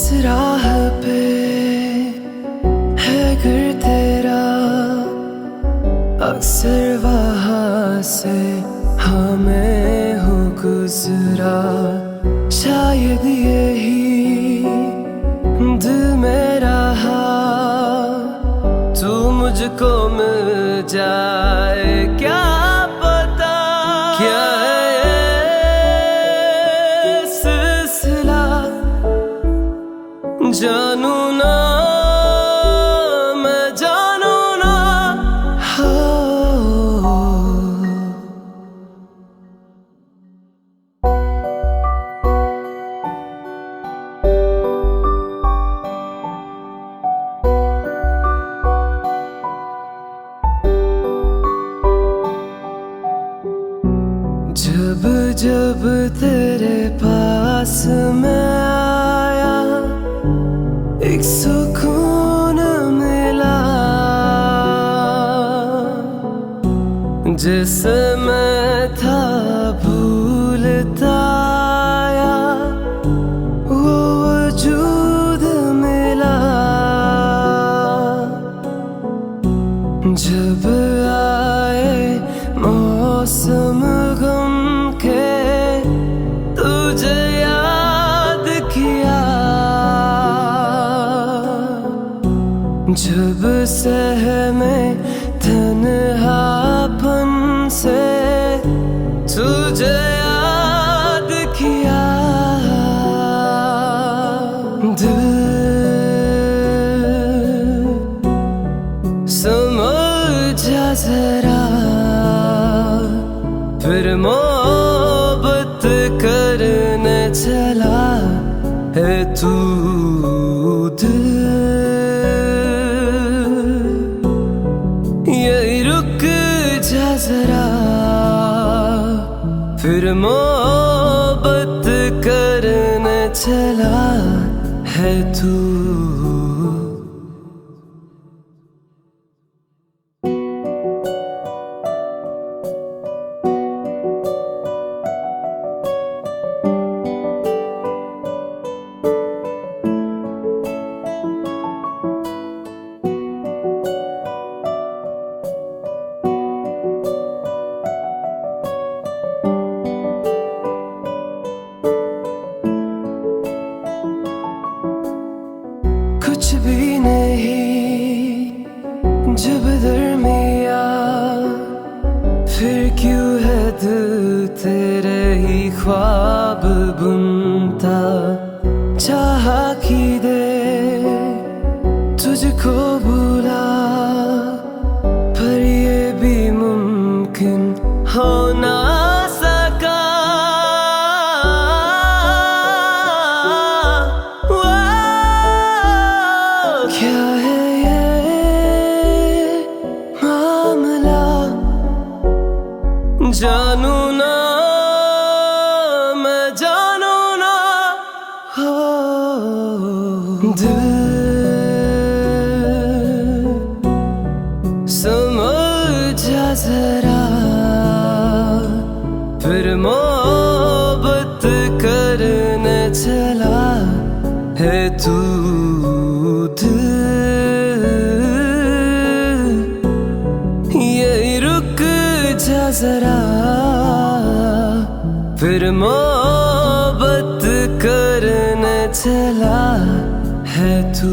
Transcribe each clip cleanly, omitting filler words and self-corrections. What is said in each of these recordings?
जिस राह पे है घर तेरा, अक्सर वहाँ से हमें हो गुजरा। शायद यही दिल में रहा, तू मुझको मिल जाए क्या पता। क्या है सिलसिला जानू ना, मैं जानू ना। जब जब तेरे पास मैं आया, एक सुकून मिला जिसे मैं था भूलता आया, वो वजूद मिला। जब आए मौसम गम के, तुझे याद किया। जब सहमे तन्हापन से, तुझे याद किया। दिल समझा जरा, फिर मोहब्बत करने चला है तू। दिल यही रुक जा जरा, फिर मोहब्बत करने चला है तू। कुछ भी नहीं जब दरमिया, फिर क्यों है दिल तेरे ही ख्वाब बुनता। चाहा कि दे तुझको भूला, पर ये भी मुमकिन हो ना सका। क्या है ये मामला जानू ना, मैं जानू ना। दिल समझा जरा, फिर मोहब्बत करने चला है तू। यही रुक जा जरा, फिर मोहब्बत करने चला है तू।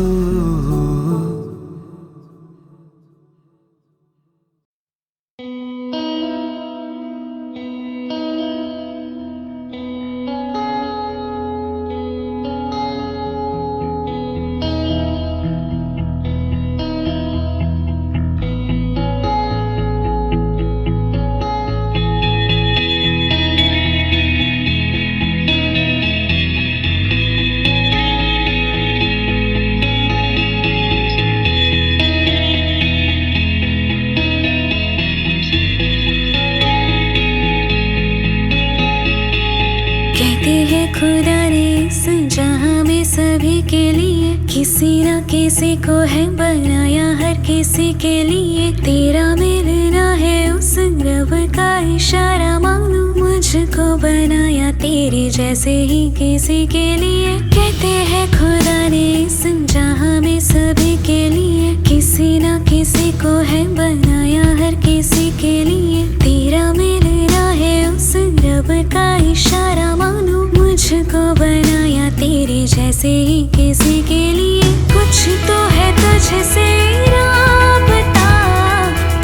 खुदा ने इस जहां में सभी के लिए, किसी न किसी को है बनाया हर किसी के लिए। तेरा मिलना है उस रब का इशारा, मानो मुझको बनाया तेरे जैसे ही किसी के लिए। कहते हैं खुदा ने इस जहां में सभी के लिए, किसी न किसी को है बनाया हर किसी के लिए। तेरा मिलना है उस रब का इशारा, मानो मुझको बनाया तेरे जैसे ही किसी के लिए। कुछ तो है तुझसे राबता,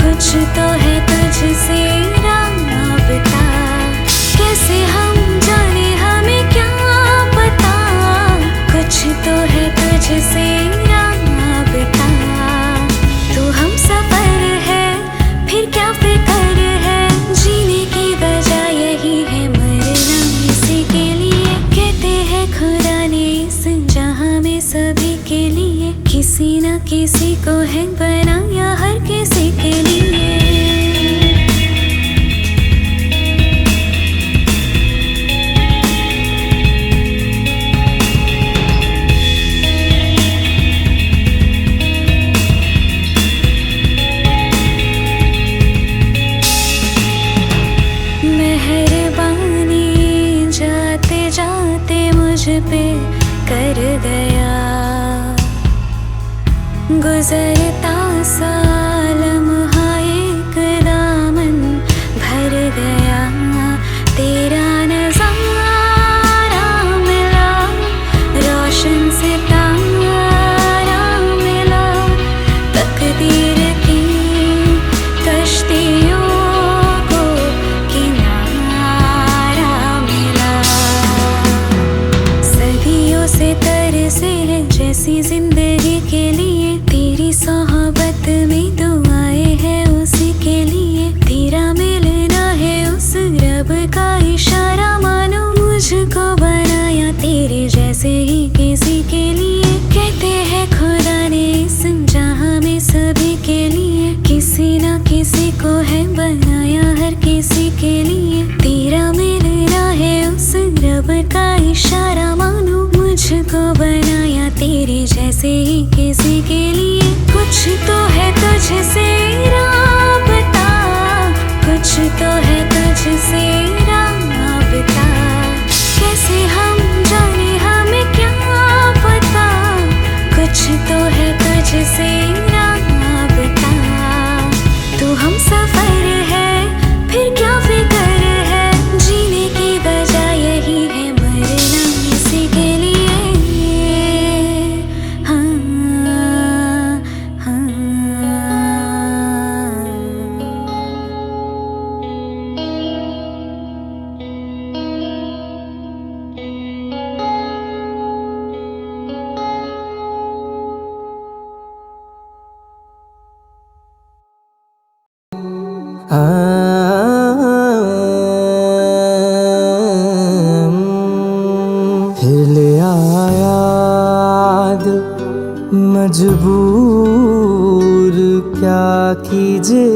कुछ तो है तुझसे राबता। कैसे हम जाने हमें क्या पता, कुछ तो है तुझसे राबता। तू हम सफर है फिर क्या फिक्र है, जीने की वजह यही है मरना इसी के लिए। कहते हैं खुदा ने इस जहां में सभी के लिए, किसी न किसी को है बनाया हर किसी के लिए। पे कर गया गुजरता साल एक दामन भर गया। तेरा नज़ारा मिला, रोशन सितारा मिला, तकदीर की कश्तियों को किनारा मिला। से तरसे है जैसी जिंदगी के लिए, तेरी सोहबत में दुआएं है उसी के लिए। तेरा मिलना है उस रब का इशारा, मानो मुझको बनाया तेरे जैसे ही किसी के लिए। कहते हैं खुदा ने इस जहां में सभी के लिए, किसी न किसी को है बनाया हर किसी के लिए। तेरा मिलना है उस रब का इशारा, मानो मुझको बनाया तेरे जैसे ही किसी के लिए। कुछ तो है तुझसे राबता, कुछ तो है तुझसे राबता। कैसे हम जाने हमें क्या पता, कुछ तो है तुझसे राबता। तू हम सफर है फिर क्या फिक्र है, जीने की वजह यही है मरना इसी के लिए। फिर ले आया दिल मजबूर, क्या कीजिए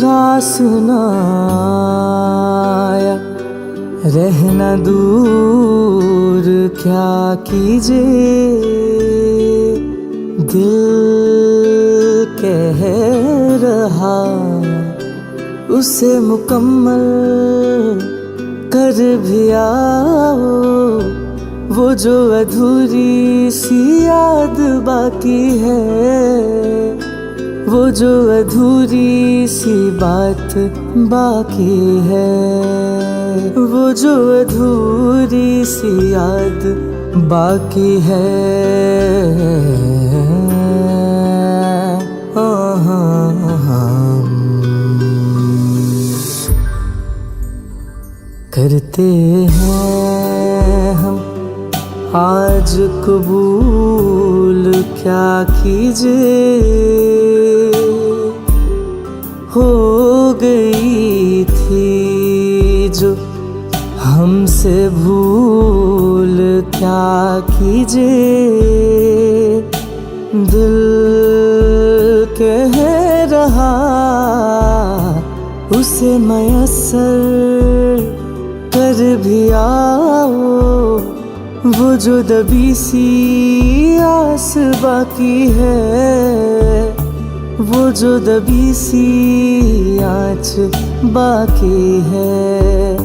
रास ना आया, रहना दूर क्या कीजिए। दिल कह रहा उसे मुकम्मल कर भी आओ, वो जो अधूरी सी याद बाकी है, वो जो अधूरी सी बात बाकी है, वो जो अधूरी सी याद बाकी है। करते हैं हम आज कबूल, क्या कीजिए हो गई थी जो हमसे भूल, क्या कीजिए। दिल कह रहा उसे मयस्सर कर भी आओ, वो जो दबी सी आस बाकी है, वो जो दबी सी आँच बाकी है,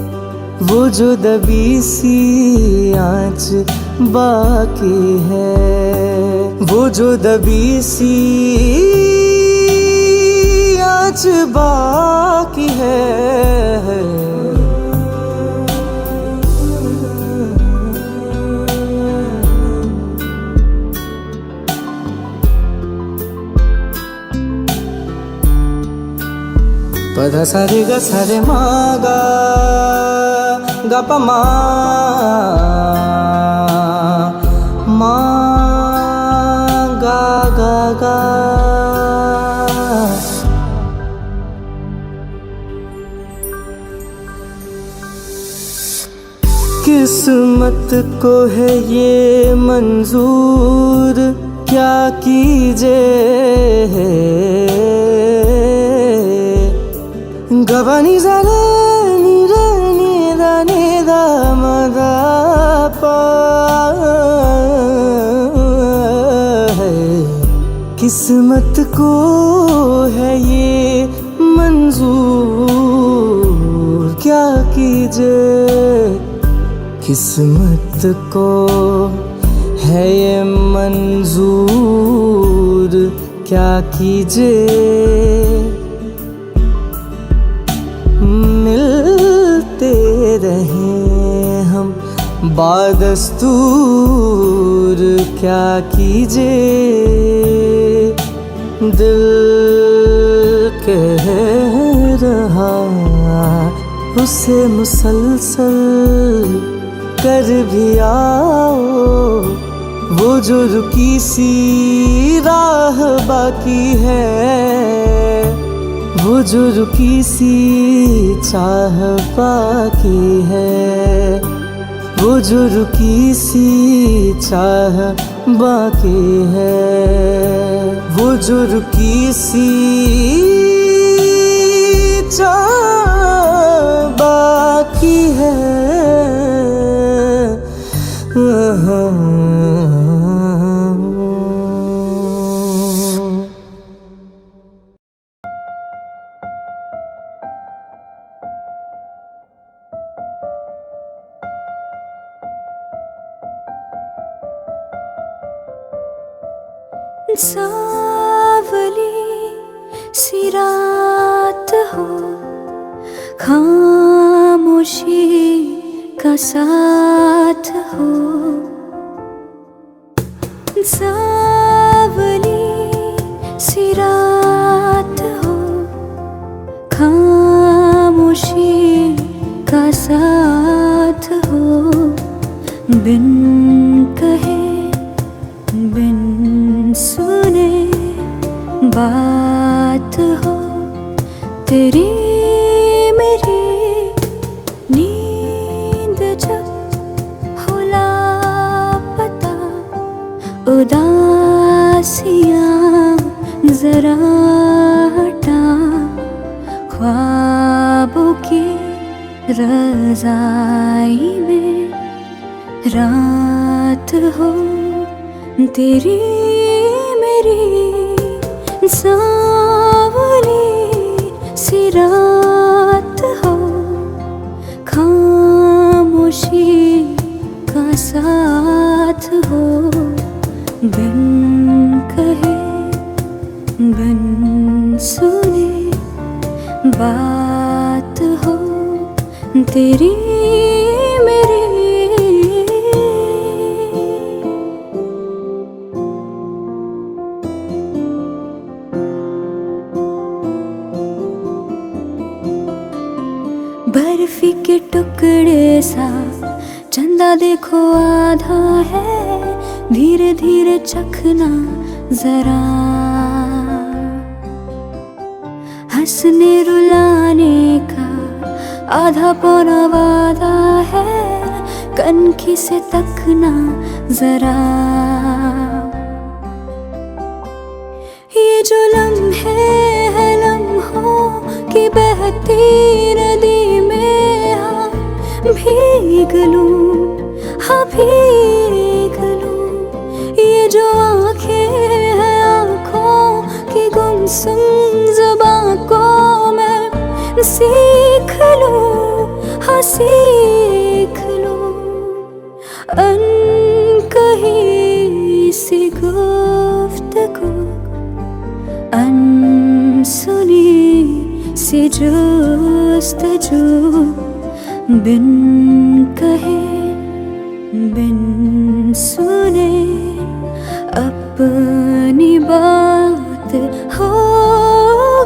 वो जो दबी सी आँच बाकी है, वो जो दबी सी आँच बाकी है। पधा सारे गा सारे मा गा पा मा गा गा गा। किस्मत को है ये मंजूर, क्या कीजिए गबनी ज़रे नीरे नीदा नीदा मदा पा है। किस्मत को है ये मंजूर, क्या कीजिए। किस्मत को है ये मंजूर, क्या कीजिए। मिलते रहें हम बादस्तूर, क्या कीजिए। दिल कह रहा उसे मुसलसल कर भी आओ, वो जो रुकी सी राह बाकी है, वो जो रुकी सी चाह बाकी है, वो जो रुकी सी चाह बाकी है, वो जो रुकी सी चाह बाकी है। सावली सी रात हो, खामोशी का साथ हो। सावली सी रात हो, खामोशी का साथ हो। बिन कहे बिन सुने बात हो, तेरी मेरी नींद जब हो लापता, उदासियाँ जरा हटा। ख्वाबों की रज़ाई में रात हो, तेरी मेरी सावली सी रात हो। खामोशी का साथ हो, बिन कहे बिन सुने बात हो, तेरी मेरी। बर्फी के टुकड़े सा चंदा देखो आधा है, धीरे धीरे चखना जरा। हंसने रुलाने का आधा पौना वादा है, कनखी से तकना जरा। ये जो लम्हे है लम्हों की बहती नदी में, हाँ भीग लूं, हाँ भीग लूं। ये जो आंखें हैं आंखों की गुमसुम ज़ुबां को मैं सीख लूं, हाँ सीख लूं। अनकही सी गुफ्तगू, अनसुनी सी जुस्तजू, बिन कहे बिन सुने अपनी बात हो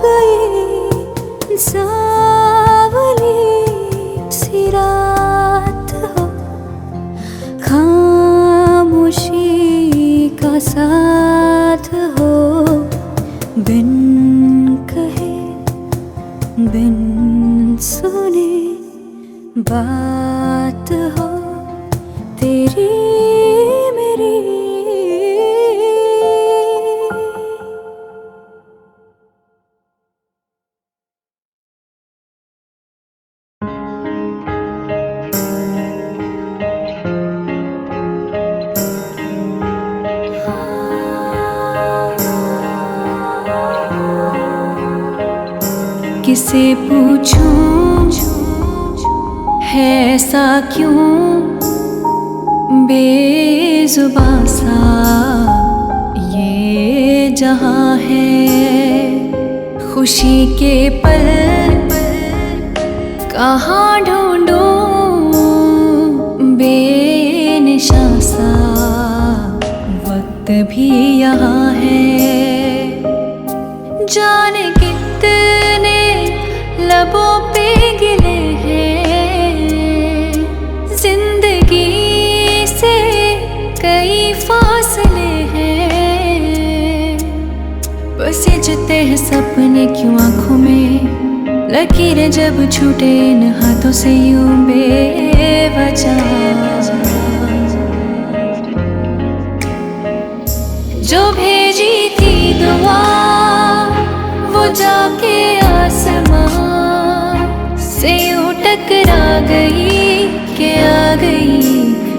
गई। सावली सी रात हो, खामोशी का साथ हो, बिन कहे बिन सुने बात हो तेरी मेरी। किसे पूछूं है ऐसा क्यों बेजुबां सा ये जहां है। खुशी के पल कहाँ ढूंढूं बेनिशां सा वक्त भी यहाँ है। जाने कितने लबों पे गिले हैं, जिंदगी से कई फासले हैं। बस ये जते हैं सपने क्यों आँखों में, लकीरें जब छूटे इन हाथों से यूं बेवजह। जो भेजी थी दुआ वो जाके आसमां से यूं टकरा गई कि आ गई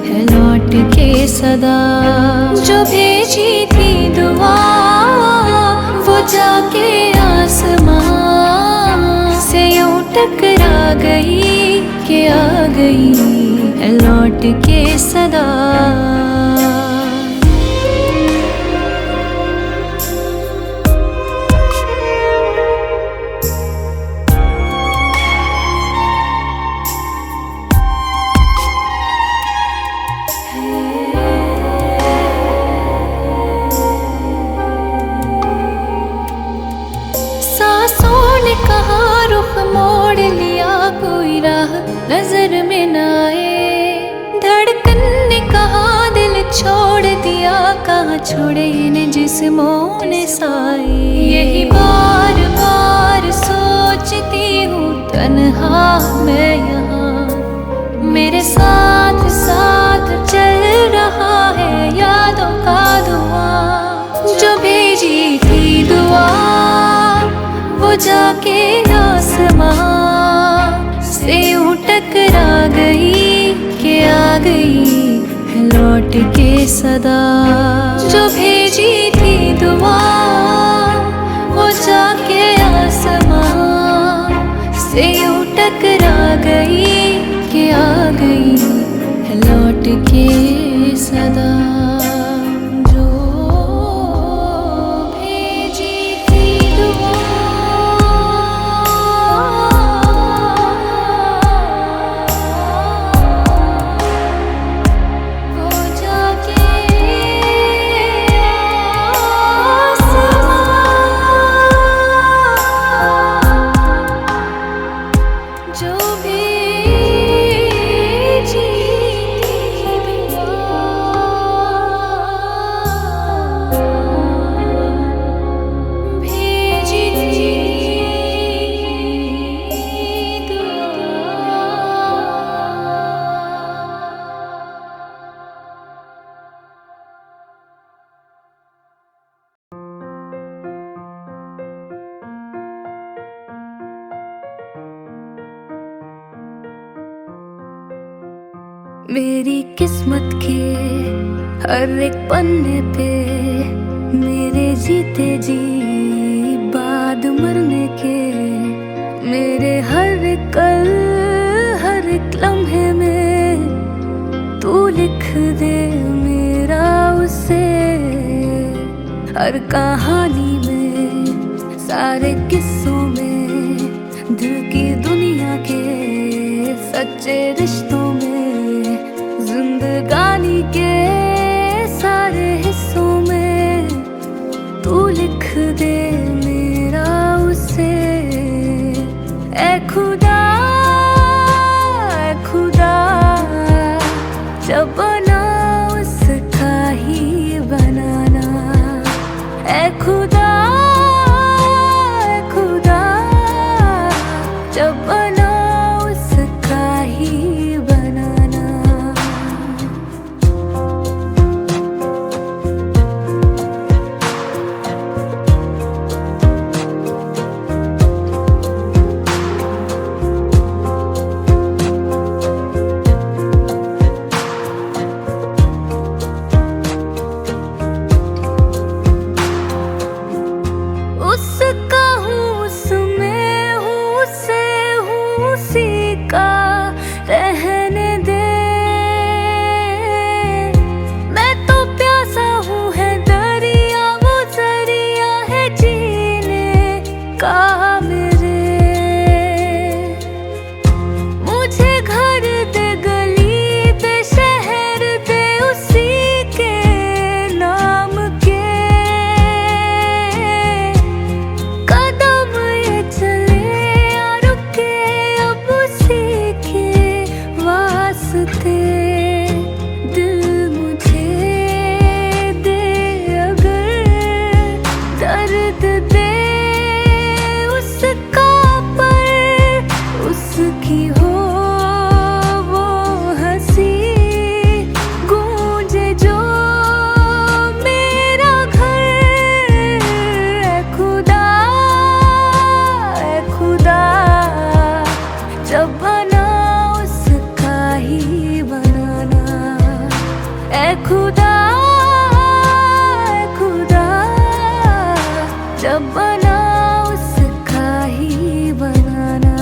है लौट के सदा। जो भेजी थी दुआ वो जाके आसमां से यूं टकरा गई कि आ गई है लौट के सदा। मोड़ लिया कोई राह नजर में न आए। धड़कन ने कहा दिल छोड़ दिया, कहाँ छोड़े इन जिस्मों ने साए। यही बार बार सोचती हूँ तन्हा मैं यहाँ, मेरे साथ साथ चल रहा है यादों का धुआं। जो भेजी थी दुआ वो जाके आसमां से यूं टकरा गई कि आ गई है लौट के सदा। जो भेजी थी दुआ वो जाके आसमां से यूं टकरा गई कि आ गई है लौट के सदा। मेरी किस्मत के हर एक पन्ने पे मेरे जीते जी बाद मरने के, मेरे हर एक पल हर एक लम्हे में तू लिख दे मेरा उसे। हर कहानी में सारे किस्सों में दिल की दुनिया के सच्चे रिश्तों में जिंदगानी के सारे हिस्सों में तू लिख दे मेरा उसे। ऐ खुदा जब बना उसका ही बनाना। ऐ खुदा जब बना उसका ही बनाना। उसका हूँ उसमें हूँ उससे हूँ उसी का रहने दे। मैं तो प्यासा हूँ है दरिया वो जरिया है जीने का मेरे। मुझे घर दे गली दे शहर दे उसी के नाम के। कदम ये चले या रुके अब उसी के वास्ते। दिल मुझे दे अगर दर्द दे उसका पर उसकी हो वो हंसी गूंजे जो मेरा घर। ऐ खुदा जब बना उसका ही बनाना। ऐ खुदा जब बना उसका ही बनाना।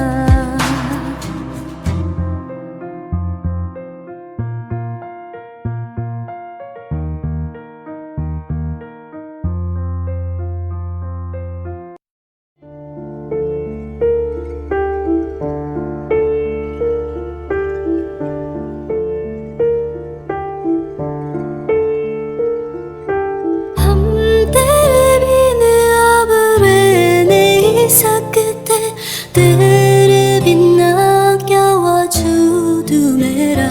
हम तेरे बिन अब रह नहीं सकते, तेरे बिना क्या वजूद मेरा।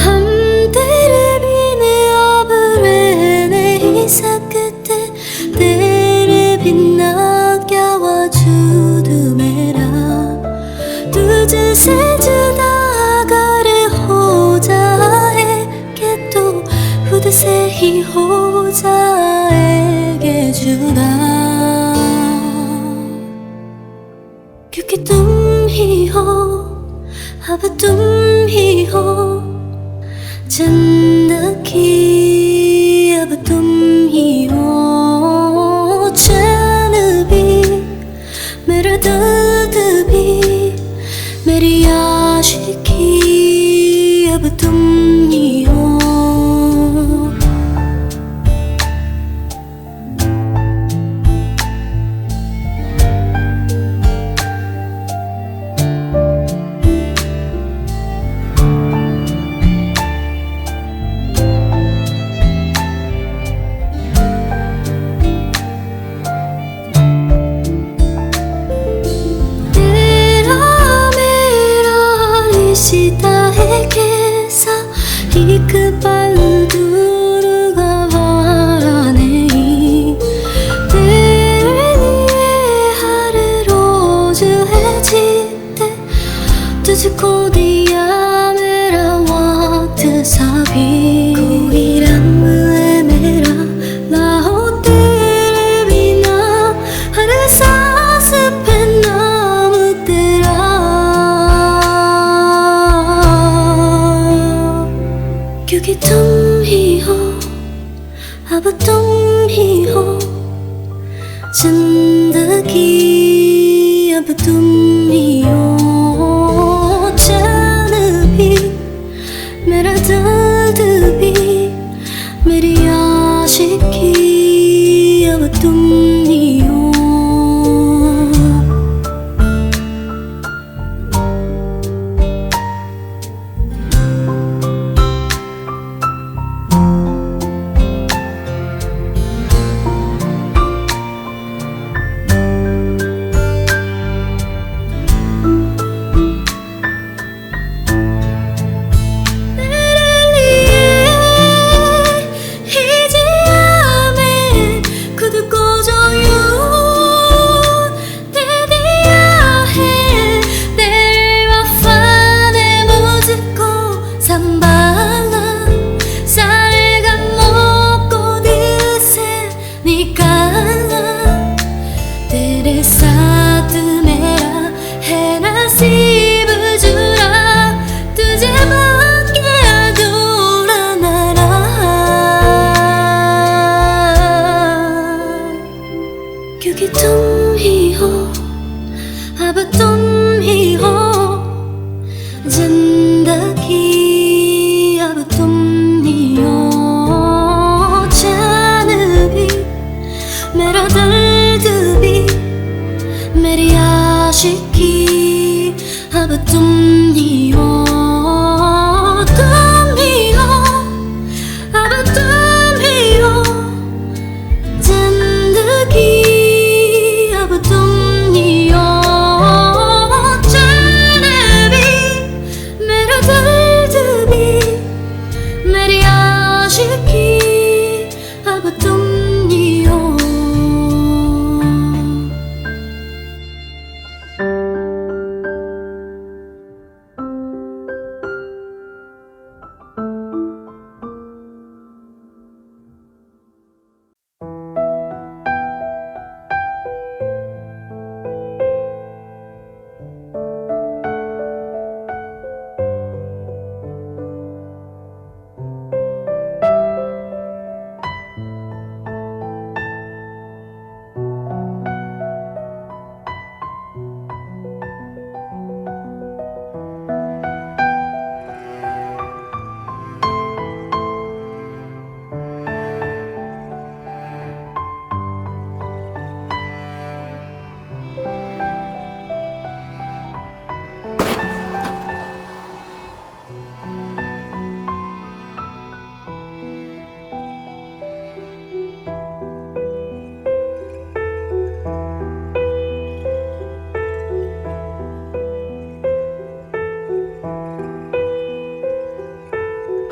हम तेरे बिन अब रह नहीं सकते, तेरे बिना क्या वजूद मेरा। तुझसे जुदा अगर हो जाएंगे तो खुद से ही हो जाएंगे जुदा। क्योंकि तुम ही हो अब तुम ही हो जिंदगी, अब तुम ही हो चैन भी मेरा दर्द भी मेरी आशिकी, अब तुम ही हो। तेरा मेरा रिश्ता है कैसा, एक पल दूर गवारा नहीं। तेरे लिए हर रोज है जीते, तुझको दिया मेरा वक्त सभी। कोई रंग है मेरा ना हो तेरे बिना, हर सांस पे जिंदगी अब तुम ही हो, चैन भी मेरा दर्द भी मेरी आशिकी अब तुम ही हो। तेरे साथ मेरा है नसीब जुड़ा, तुझे बाकी अधूरा न रहा, क्योंकि तुम ही हो अब तुम ही हो जिंदगी अब तुम ही हो, चैन भी मेरा दर्द भी मेरी आशिकी अब तुम ही हो, तुम ही हो अब तुम ही हो जिंदगी अब तुम ही हो, चैन भी मेरा दर्द भी मेरी आशिकी अब तुम ही हो।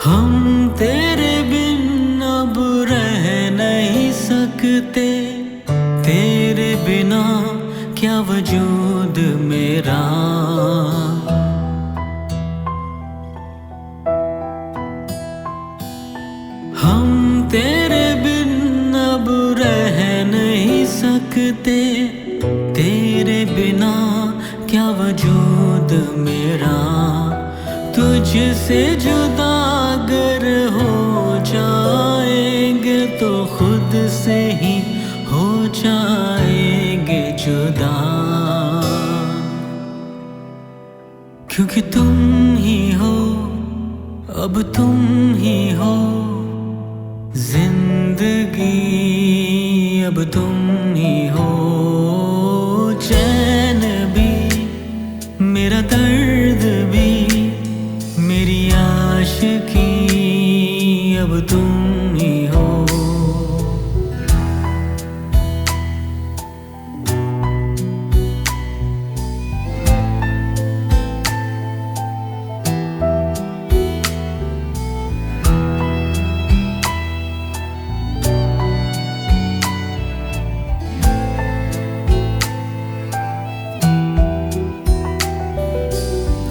हम तेरे बिन अब रह नहीं सकते, तेरे बिना क्या वजूद मेरा। हम तेरे बिन अब रह नहीं सकते, तेरे बिना क्या वजूद मेरा। तुझसे जुदा अगर हो जाएंगे तो खुद से ही हो जाएंगे जुदा, क्योंकि तुम ही हो अब तुम ही हो जिंदगी अब तुम ही हो, चैन भी मेरा दर्द भी मेरी आशिकी अब तुम ही हो।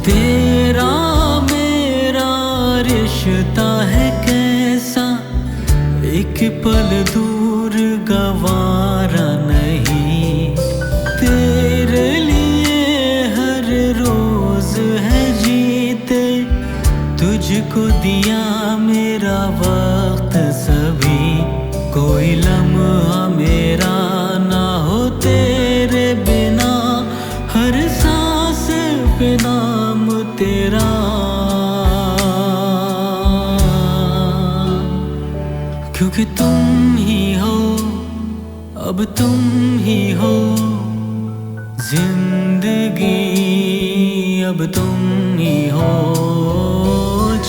तेरा मेरा रिश्ता है कैसा, एक पल दूर गवारा नहीं। तेरे लिए हर रोज है जीते, तुझको दिया मेरा वक्त सभी। कोई लम्हा मेरा ना हो तेरे क्योंकि तुम ही हो, अब तुम ही हो जिंदगी, अब तुम ही हो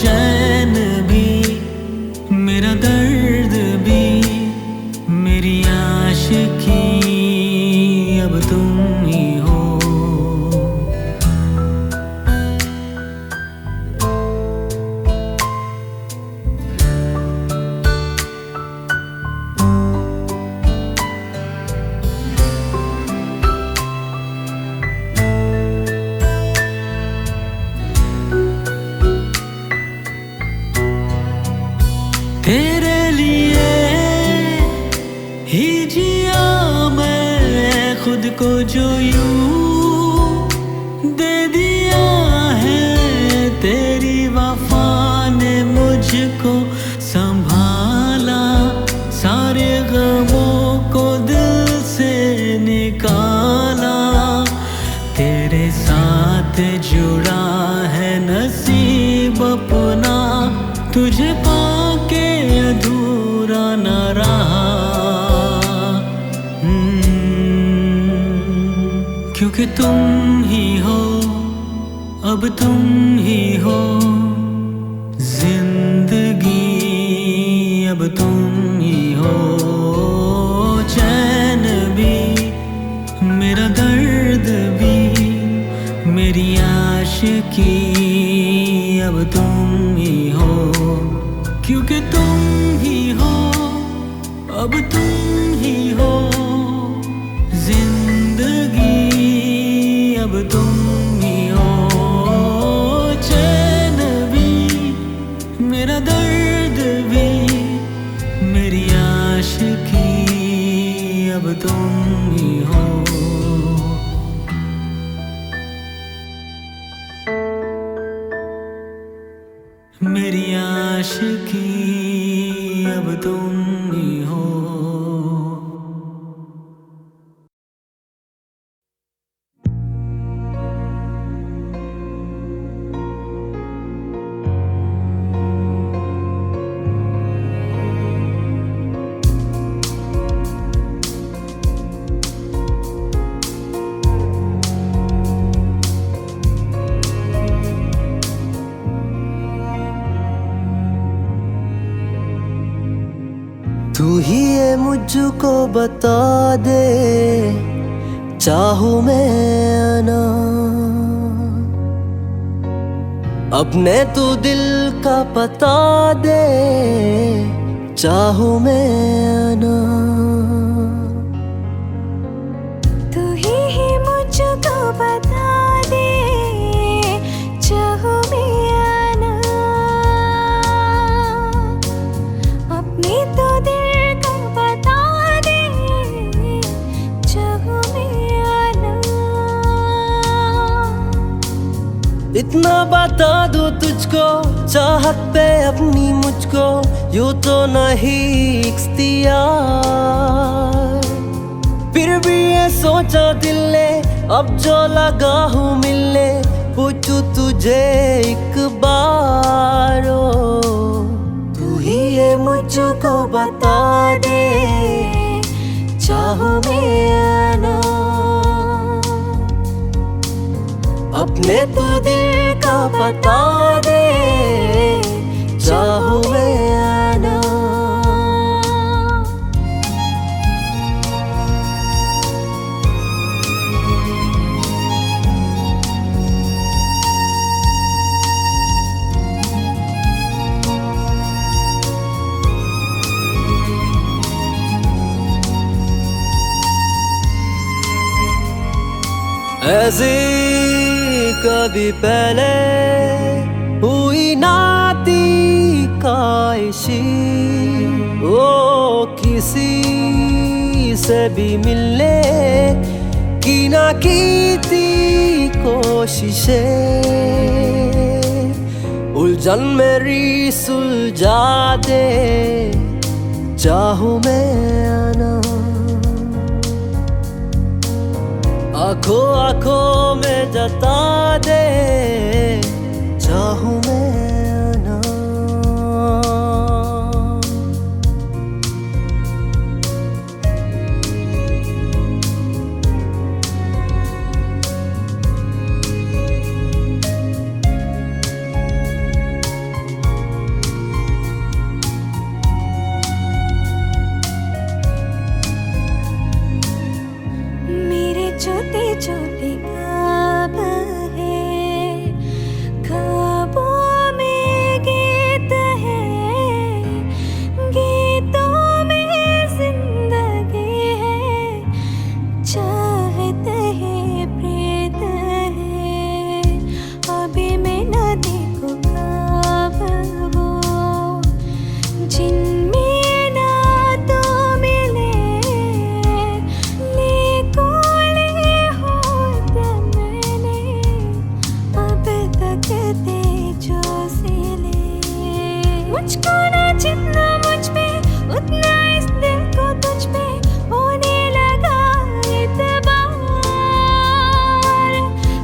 चैन भी, मेरा दर्द भी, मेरी आशिकी, अब तुम ही हो। तेरे लिए ही जिया मैं खुद को, जो यूं दे दिया है तेरी वफा ने मुझको संभाला, सारे गमों को दिल से निकाला, तेरे साथ जुड़ा है नसीब अपना, तुझे पाके अधूरा न रहा। क्योंकि तुम ही हो, अब तुम ही हो जिंदगी, अब तुम ही हो चैन भी, मेरा दर्द भी, मेरी आशिकी, अब तुम ही हो। क्योंकि तुम ही हो, अब तुम ही हो जिंदगी, अब तुम ही हो चैन भी, मेरा दर्द भी, मेरी आशिकी, अब तुम ही हो। मेरी आशिकी, अब तुम ही हो। तू ही ये मुझको बता दे, चाहूं मैं ना अपने तू दिल का पता दे, चाहूं मैं ना। तू ही मुझको बता दे, चाहूं मैं आना, अपने तो दिल का बता दे, चाहूं मैं आना। इतना बता दूं तुझको, चाहत पे अपनी मुझको, यूं तो नहीं इख्तियार, फिर भी ये सोचा दिल ने, अब जो लगा हूँ मिलने, पूछूं तुझे एक बार। तू ही ये मुझको बता दे, चाहूं मैं आना, अपने तो दिल का बता दे, चाहूं मैं आना। ऐसी कभी पहले हुई नाती कायशी, ओ किसी से भी मिलने की ना की थी कोशिशें, उलझन मेरी सुलझा दे, चाहूं मैं आना, आँखों आँखों में जता दे, चाहूं मैं आना। प्रेत है प्रेत है, अभी मैं न देखूं कब वो, जिनमें ना तो मिले ले होत मैंने, अब तक तेजो से ले। मुझको ना जितना मुझ पे उतना इस दिल को तुझ पे होने लगा एतबार।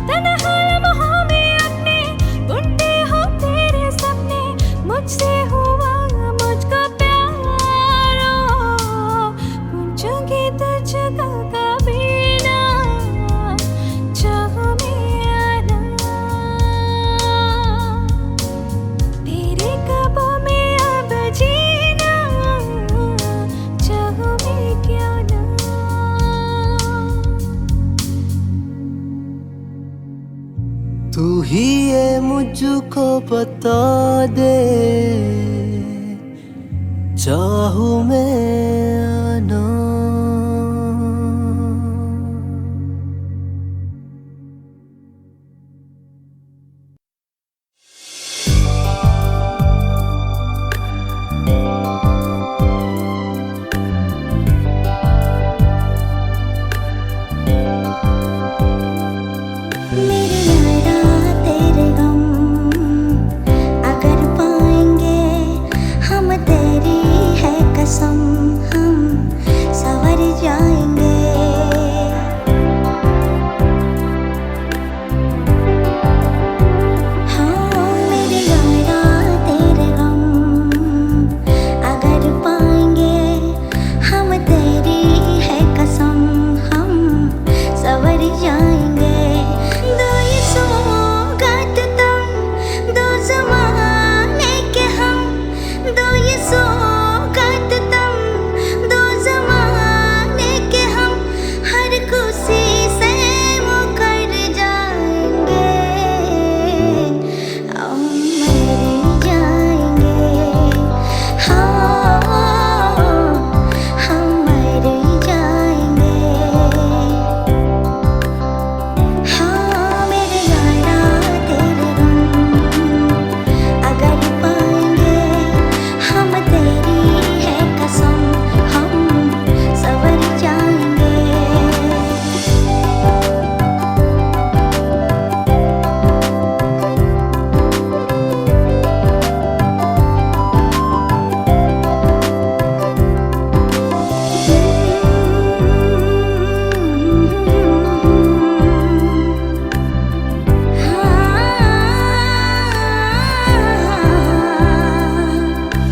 तन्हा लम्हों में अपने बुनते हो तेरे सपने, मुझसे हुआ मुझको प्यार। पूछूंगी तुझको कभी ना, चाहो में आना तेरे ख्वाबों में अब जीना, चाहो में क्यों ना। तू ही ये मुझको बता दे, चाहूं मैं आना। मेरे यारा तेरे गम अगर पाएंगे हम, तेरी है कसम हम संवर जाएंगे। हाँ मेरे यारा तेरे गम अगर पाएंगे हम, तेरी है कसम हम संवर जाएंगे। दो ये सौगात तुम, दो ज़माने के हम, दो ये सौगात तुम, दो ज़माने के हम, हर खुशी से मुकर जाएंगे, हम मर जाएंगे। हाँ हम मर जाएंगे। हाँ मेरे यारा तेरे गम अगर पाएंगे हम, तेरी है कसम हम संवर जाएंगे।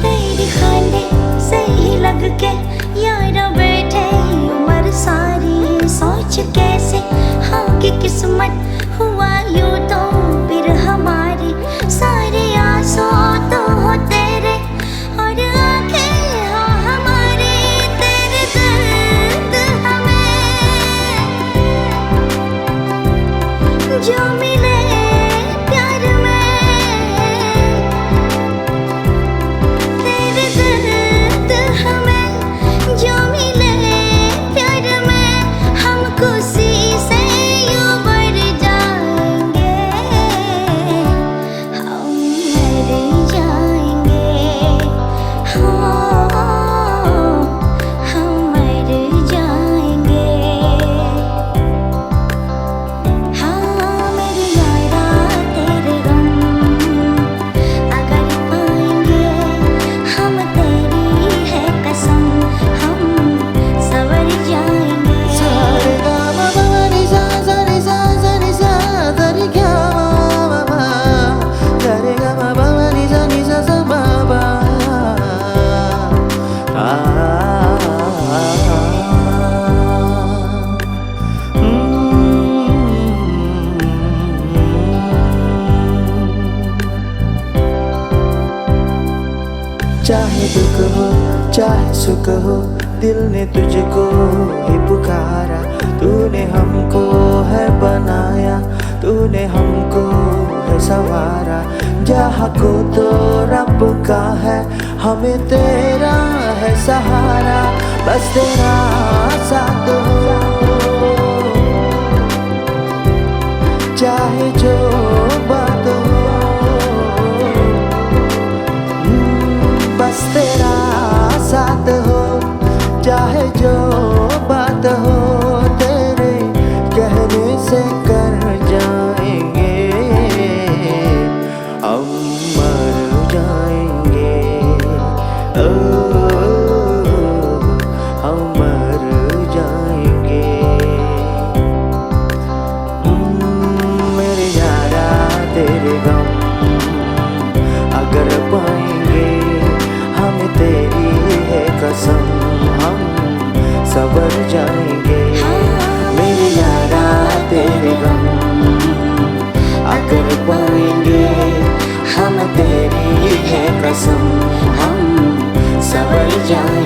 तेरी खाने सही लग के यारा बैठे उम्र सारी, सोच कैसे हाँ की किस्मत हुआ यूं तो फिर हमारी। सारे आंसू तो हो तेरे और आंखें हो हमारी, तेरे दर्द हमें जो मिले प्यार में, तेरे दर्द हमें जो मिले प्यार में, हम खुशी से यूं बढ़ जाएंगे, हम मर जाएंगे। हाँ हम मर जाएंगे। हाँ मेरे यारा तेरे गम अगर पाएंगे हम, तेरी है कसम हम संवर जाएंगे। सारे गामा बाबा नि सा सा नि सा सा नि सा सा रि गा मा मा, सारे गामा बाबा नि सा सा बाबा। चाहे दुख हो चाहे सुख हो, दिल ने तुझको ही पुकारा। तूने हमको है बनाया, तूने हमको है संवारा। जहाँ को तो रब का है, हमें तेरा है सहारा। बस तेरा साथ हो कैसे कर जाएंगे, हम मर जाएंगे, ओ हम मर जाएंगे। मेरे यारा तेरे गम अगर पाएंगे, हम तेरी है कसम, हम सबर जाएंगे। मेरे यारा तेरे गम अगर पाएंगे, हम तेरी है कसम, हम सबर जाएंगे।